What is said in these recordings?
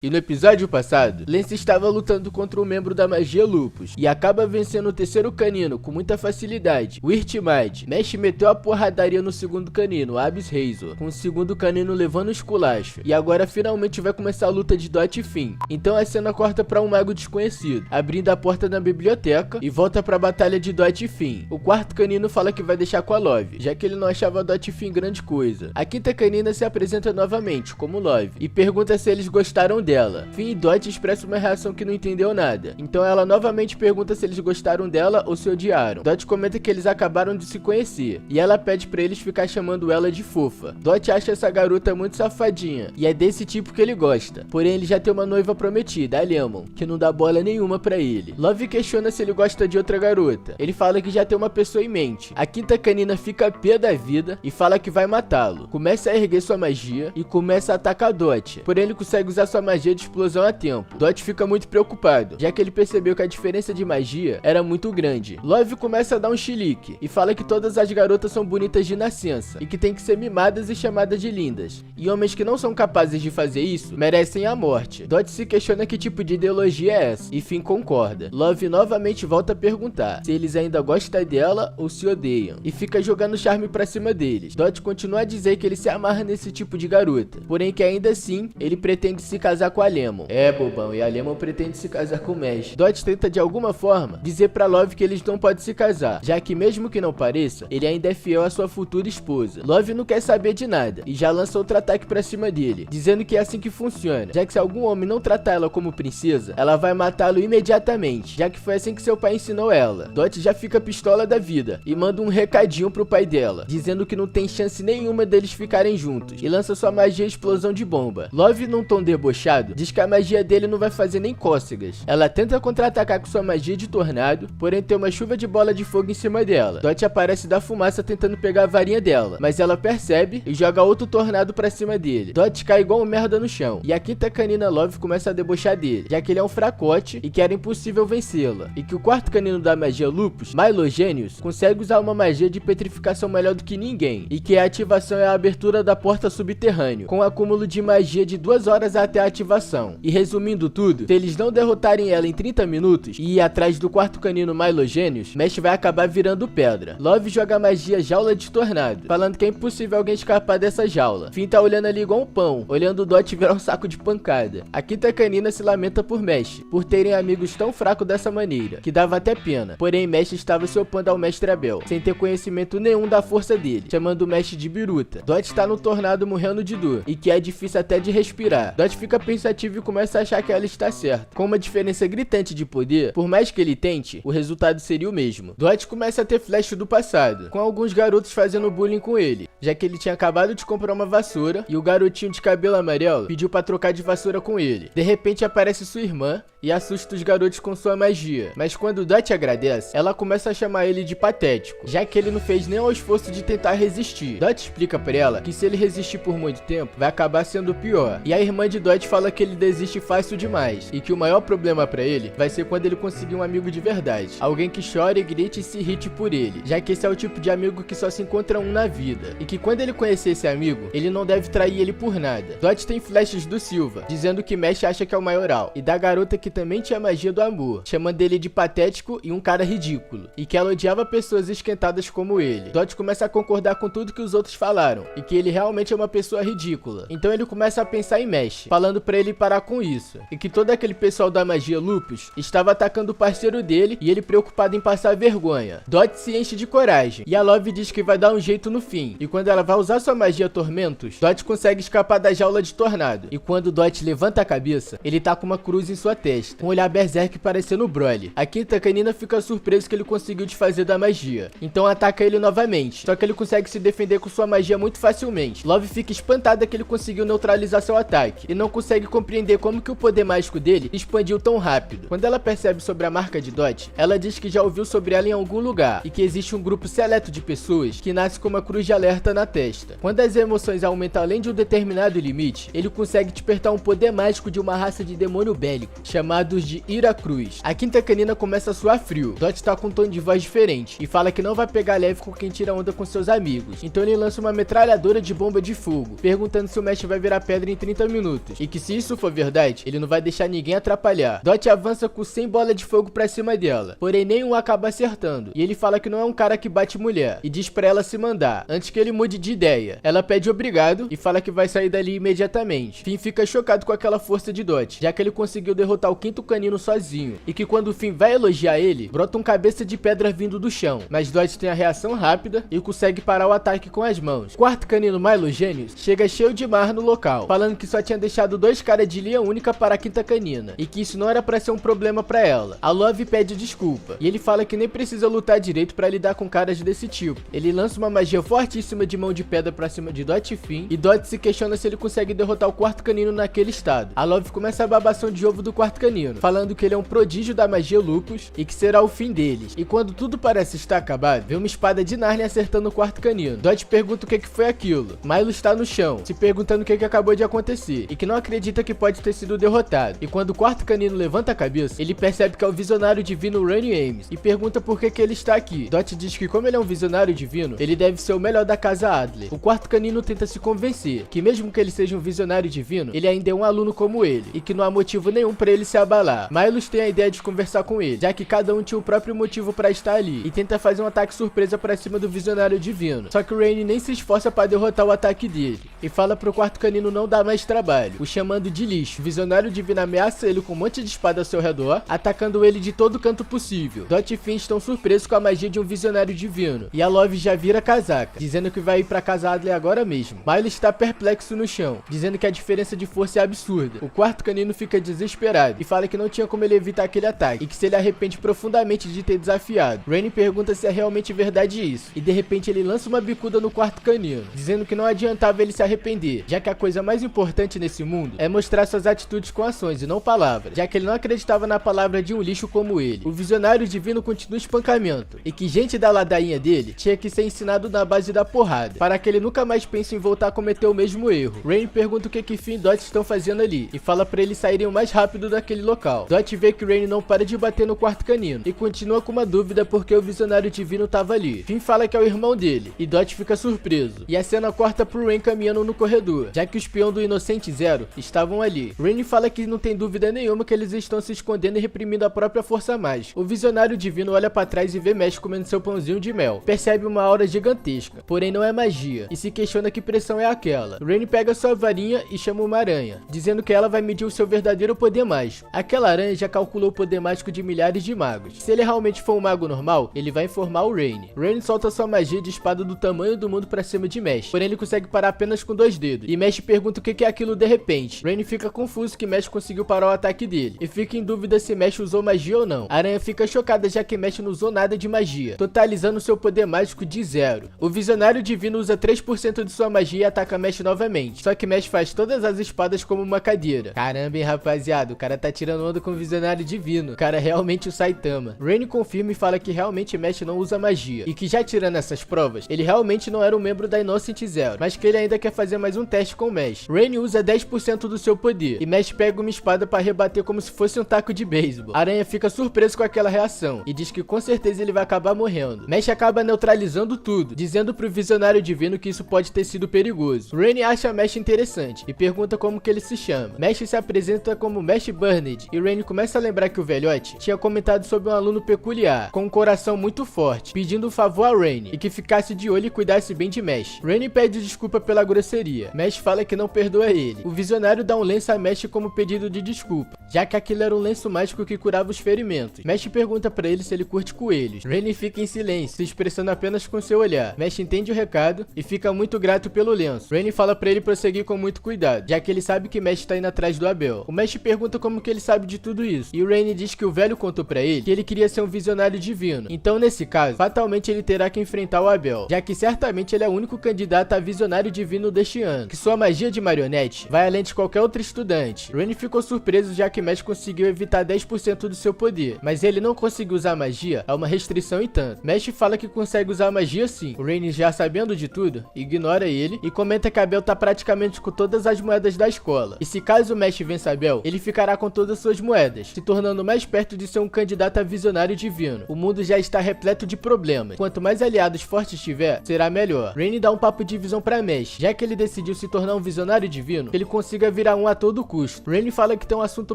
E no episódio passado, Lance estava lutando contra um membro da magia Lupus e acaba vencendo o terceiro canino com muita facilidade, o Irtmad. Mesh meteu a porradaria no segundo canino, Abyss Razor, com o segundo canino levando o esculacho. E agora finalmente vai começar a luta de Dot e Finn. Então a cena corta para um mago desconhecido, abrindo a porta da biblioteca e volta para a batalha de Dot e Finn. O quarto canino fala que vai deixar com a Love, já que ele não achava Dot e Finn grande coisa. A quinta canina se apresenta novamente como Love e pergunta se eles gostaram dela. Finn e Dot expressam uma reação que não entendeu nada. Então ela novamente pergunta se eles gostaram dela ou se odiaram. Dot comenta que eles acabaram de se conhecer e ela pede pra eles ficar chamando ela de fofa. Dot acha essa garota muito safadinha e é desse tipo que ele gosta. Porém ele já tem uma noiva prometida, a Lemon, que não dá bola nenhuma pra ele. Love questiona se ele gosta de outra garota. Ele fala que já tem uma pessoa em mente. A quinta canina fica pé da vida e fala que vai matá-lo. Começa a erguer sua magia e começa a atacar Dot. Porém ele consegue usar sua magia de explosão a tempo. Dot fica muito preocupado, já que ele percebeu que a diferença de magia era muito grande. Love começa a dar um chilique e fala que todas as garotas são bonitas de nascença e que tem que ser mimadas e chamadas de lindas. E homens que não são capazes de fazer isso merecem a morte. Dot se questiona que tipo de ideologia é essa e Finn concorda. Love novamente volta a perguntar se eles ainda gostam dela ou se odeiam e fica jogando charme pra cima deles. Dot continua a dizer que ele se amarra nesse tipo de garota, porém que ainda assim ele pretende se casar com a Lemon. É, bobão, e a Lemon pretende se casar com o Mesh. Dot tenta de alguma forma dizer pra Love que eles não podem se casar, já que mesmo que não pareça, ele ainda é fiel à sua futura esposa. Love não quer saber de nada e já lança outro ataque pra cima dele, dizendo que é assim que funciona, já que se algum homem não tratar ela como princesa, ela vai matá-lo imediatamente, já que foi assim que seu pai ensinou ela. Dot já fica pistola da vida e manda um recadinho pro pai dela, dizendo que não tem chance nenhuma deles ficarem juntos, e lança sua magia explosão de bomba. Love, num tom debochado, diz que a magia dele não vai fazer nem cócegas. Ela tenta contra-atacar com sua magia de tornado, porém tem uma chuva de bola de fogo em cima dela. Dot aparece da fumaça tentando pegar a varinha dela, mas ela percebe e joga outro tornado pra cima dele. Dot cai igual um merda no chão, e a quinta canina Love começa a debochar dele, já que ele é um fracote e que era impossível vencê-la, e que o quarto canino da magia Lupus, Milo Genius, consegue usar uma magia de petrificação melhor do que ninguém, e que a ativação é a abertura da porta subterrânea, com um acúmulo de magia de 2 horas até a ativação. E resumindo tudo, se eles não derrotarem ela em 30 minutos e ir atrás do quarto canino Milo Genius, Mesh vai acabar virando pedra. Love joga a magia jaula de tornado, falando que é impossível alguém escapar dessa jaula. Finn tá olhando ali igual um pão, olhando o Dot virar um saco de pancada. A quinta canina se lamenta por Mesh, por terem amigos tão fracos dessa maneira, que dava até pena. Porém Mesh estava se opondo ao Mestre Abel, sem ter conhecimento nenhum da força dele, chamando o Mesh de biruta. Dot tá no tornado morrendo de dor, e que é difícil até de respirar. Dot fica pensativo e começa a achar que ela está certa. Com uma diferença gritante de poder, por mais que ele tente, o resultado seria o mesmo. Dot começa a ter flash do passado, com alguns garotos fazendo bullying com ele, já que ele tinha acabado de comprar uma vassoura e o garotinho de cabelo amarelo pediu pra trocar de vassoura com ele. De repente aparece sua irmã e assusta os garotos com sua magia, mas quando Dot agradece, ela começa a chamar ele de patético, já que ele não fez nenhum esforço de tentar resistir. Dot explica pra ela que se ele resistir por muito tempo, vai acabar sendo pior, e a irmã de Dot fala que ele desiste fácil demais, e que o maior problema pra ele vai ser quando ele conseguir um amigo de verdade, alguém que chore, grite e se irrite por ele, já que esse é o tipo de amigo que só se encontra um na vida, e que quando ele conhecer esse amigo, ele não deve trair ele por nada. Dot tem flashes do Silva, dizendo que Mesh acha que é o maioral, e da garota que também tinha magia do amor, chamando ele de patético e um cara ridículo, e que ela odiava pessoas esquentadas como ele. Dot começa a concordar com tudo que os outros falaram, e que ele realmente é uma pessoa ridícula. Então ele começa a pensar em Mesh, falando pra ele parar com isso, e que todo aquele pessoal da magia Lupus estava atacando o parceiro dele e ele preocupado em passar vergonha. Dot se enche de coragem, e a Love diz que vai dar um jeito no fim, e quando ela vai usar sua magia Tormentos, Dot consegue escapar da jaula de tornado, e quando Dot levanta a cabeça, ele tá com uma cruz em sua testa, com um olhar berserk parecendo o Broly. A quinta canina fica surpreso que ele conseguiu desfazer da magia, então ataca ele novamente, só que ele consegue se defender com sua magia muito facilmente. Love fica espantada que ele conseguiu neutralizar seu ataque, e não consegue compreender como que o poder mágico dele expandiu tão rápido. Quando ela percebe sobre a marca de Dot, ela diz que já ouviu sobre ela em algum lugar, e que existe um grupo seleto de pessoas que nasce com uma cruz de alerta na testa. Quando as emoções aumentam além de um determinado limite, ele consegue despertar um poder mágico de uma raça de demônio bélico, chamados de Ira Cruz. A quinta canina começa a suar frio. Dot tá com um tom de voz diferente, e fala que não vai pegar leve com quem tira onda com seus amigos. Então ele lança uma metralhadora de bomba de fogo, perguntando se o Mesh vai virar pedra em 30 minutos, e que se isso for verdade, ele não vai deixar ninguém atrapalhar. Dot avança com 100 bolas de fogo pra cima dela, porém nenhum acaba acertando, e ele fala que não é um cara que bate mulher, e diz pra ela se mandar, antes que ele mude de ideia. Ela pede obrigado e fala que vai sair dali imediatamente. Finn fica chocado com aquela força de Dot, já que ele conseguiu derrotar o quinto canino sozinho, e que quando o Finn vai elogiar ele, brota um cabeça de pedra vindo do chão, mas Dot tem a reação rápida e consegue parar o ataque com as mãos. O quarto canino Milo Gênios chega cheio de marra no local, falando que só tinha deixado 2 caras de linha única para a quinta canina, e que isso não era pra ser um problema pra ela. A Love pede desculpa, e ele fala que nem precisa lutar direito pra lidar com caras desse tipo. Ele lança uma magia fortíssima de mão de pedra pra cima de Dot e Finn, e Dot se questiona se ele consegue derrotar o quarto canino naquele estado. A Love começa a babação de ovo do quarto canino, falando que ele é um prodígio da magia Lupus e que será o fim deles. E quando tudo parece estar acabado, vê uma espada de Narnia acertando o quarto canino. Dot pergunta o que foi aquilo. Milo está no chão, se perguntando o que acabou de acontecer, e que não acredita que pode ter sido derrotado. E quando o quarto canino levanta a cabeça, ele percebe que é o visionário divino Randy Ames, e pergunta por que ele está aqui. Dot diz que como ele é um visionário divino, ele deve ser o melhor da casa Adler. O quarto canino tenta se convencer que mesmo que ele seja um visionário divino, ele ainda é um aluno como ele, e que não há motivo nenhum para ele se abalar. Milos tem a ideia de conversar com ele, já que cada um tinha o próprio motivo para estar ali, e tenta fazer um ataque surpresa para cima do visionário divino. Só que o Rainy nem se esforça para derrotar o ataque dele, e fala pro quarto canino não dar mais trabalho, o chamando de lixo. O visionário divino ameaça ele com um monte de espada ao seu redor, atacando ele de todo canto possível. Dot e Finn estão surpresos com a magia de um visionário divino, e a Love já vira casaca, dizendo que vai ir pra casa Adler agora mesmo. Miles está perplexo no chão, dizendo que a diferença de força é absurda. O quarto canino fica desesperado e fala que não tinha como ele evitar aquele ataque, e que se ele arrepende profundamente de ter desafiado. Rainy pergunta se é realmente verdade isso, e de repente ele lança uma bicuda no quarto canino, dizendo que não adiantava ele se arrepender, já que a coisa mais importante nesse mundo é mostrar suas atitudes com ações e não palavras, já que ele não acreditava na palavra de um lixo como ele. O visionário divino continua o espancamento, e que gente da ladainha dele tinha que ser ensinado na base da porrada, para que ele nunca mais pense em voltar a cometer o mesmo erro. Rainy pergunta o que Finn e Dot estão fazendo ali, e fala pra eles saírem o mais rápido daquele local. Dot vê que Rainy não para de bater no quarto canino, e continua com uma dúvida porque o visionário divino tava ali. Finn fala que é o irmão dele, e Dot fica surpreso, e a cena corta pro Rain caminhando no corredor, já que o espião do Inocente Zero estavam ali. Rainy fala que não tem dúvida nenhuma que eles estão se escondendo e reprimindo a própria força mágica. O visionário divino olha pra trás e vê Mesh comendo seu pãozinho de mel. Percebe uma aura gigantesca, porém não é magia, e se questiona que pressão é aquela. Rainy pega sua varinha e chama uma aranha, dizendo que ela vai medir o seu verdadeiro poder mágico. Aquela aranha já calculou o poder mágico de milhares de magos. Se ele realmente for um mago normal, ele vai informar o Rainy. Rainy solta sua magia de espada do tamanho do mundo pra cima de Mesh, porém ele consegue parar apenas com 2 dedos, e Mesh pergunta o que é aquilo de repente. Rainy fica confuso que Mesh conseguiu parar o ataque dele, e fica em dúvida se Mesh usou magia ou não. A aranha fica chocada já que Mesh não usou nada de magia, totalizando seu poder mágico de 0. O visionário divino usa 3% de sua magia e ataca Mesh novamente, só que Mesh faz todas as espadas como uma cadeira. Caramba, hein, rapaziada, o cara tá tirando onda com o visionário divino, o cara é realmente o Saitama. Rainy confirma e fala que realmente Mesh não usa magia, e que já tirando essas provas, ele realmente não era um membro da Inocente Zero, mas que ele ainda quer fazer mais um teste com Mesh. Rainy usa 10% do seu poder, e Mesh pega uma espada para rebater como se fosse um taco de beisebol. A aranha fica surpreso com aquela reação, e diz que com certeza ele vai acabar morrendo. Mesh acaba neutralizando tudo, dizendo pro visionário divino que isso pode ter sido perigoso. Rainy acha Mesh interessante, e pergunta como que ele se chama. Mesh se apresenta como Mesh Burned, e Rainy começa a lembrar que o velhote tinha comentado sobre um aluno peculiar, com um coração muito forte, pedindo um favor a Rainy, e que ficasse de olho e cuidasse bem de Mesh. Rainy pede desculpa pela grosseria. Mesh fala que não perdoa ele. O visionário dá um lenço a Mesh como pedido de desculpa, já que aquilo era um lenço mágico que curava os ferimentos. Mesh pergunta pra ele se ele curte coelhos. Rainy fica em silêncio, se expressando apenas com seu olhar. Mesh entende o recado e fica muito grato pelo lenço. Rainy fala pra ele prosseguir com muito cuidado, já que ele sabe que Mesh tá indo atrás do Abel. O Mesh pergunta como que ele sabe de tudo isso, e o Rainy diz que o velho contou pra ele que ele queria ser um visionário divino. Então nesse caso, fatalmente ele terá que enfrentar o Abel, já que certamente ele é o único candidato a visionário divino deste ano, que sua magia de marionete vai além de qualquer outro estudante. Rainy ficou surpreso já que Mesh conseguiu evitar 10% do seu poder, mas ele não conseguiu usar magia a uma restrição e tanto. Mesh fala que consegue usar magia sim. O Rainy, já sabendo de tudo, ignora ele e comenta que Abel tá praticamente com todas as moedas da escola, e se caso Mesh vença Abel, ele ficará com todas suas moedas, se tornando mais perto de ser um candidato a visionário divino. O mundo já está repleto de problemas, quanto mais aliados fortes tiver, será melhor. Rainy dá um papo de visão pra Mesh, já que ele decidiu se tornar um visionário divino, ele consiga virar um a todo custo. Rainy fala que tem um assunto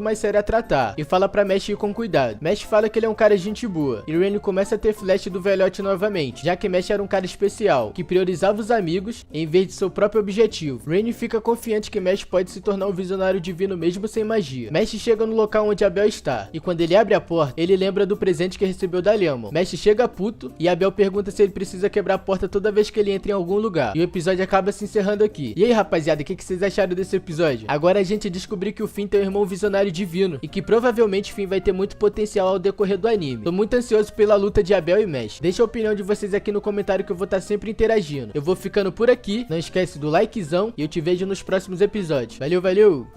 mais sério a tratar e fala pra Mesh ir com cuidado. Mesh fala que ele é um cara gente boa e Rainy começa a ter flash do velhote novamente, já que Mesh era um cara especial, que priorizava os amigos em vez de seu próprio objetivo. Rainy fica confiante que Mesh pode se tornar um visionário divino mesmo sem magia. Mesh chega no local onde Abel está e quando ele abre a porta, ele lembra do presente que recebeu da Lemon. Mesh chega puto e Abel pergunta se ele precisa quebrar a porta toda vez que ele entra em algum lugar. E o episódio acaba se encerrando aqui. E aí, rapaziada, o que vocês acharam desse episódio? Agora a gente descobriu que o Finn tem um irmão visionário divino e que provavelmente o Finn vai ter muito potencial ao decorrer do anime. Tô muito ansioso pela luta de Abel e Mesh. Deixa a opinião de vocês aqui no comentário que eu vou estar sempre interagindo. Eu vou ficando por aqui, não esquece do likezão e eu te vejo nos próximos episódios. Valeu, valeu!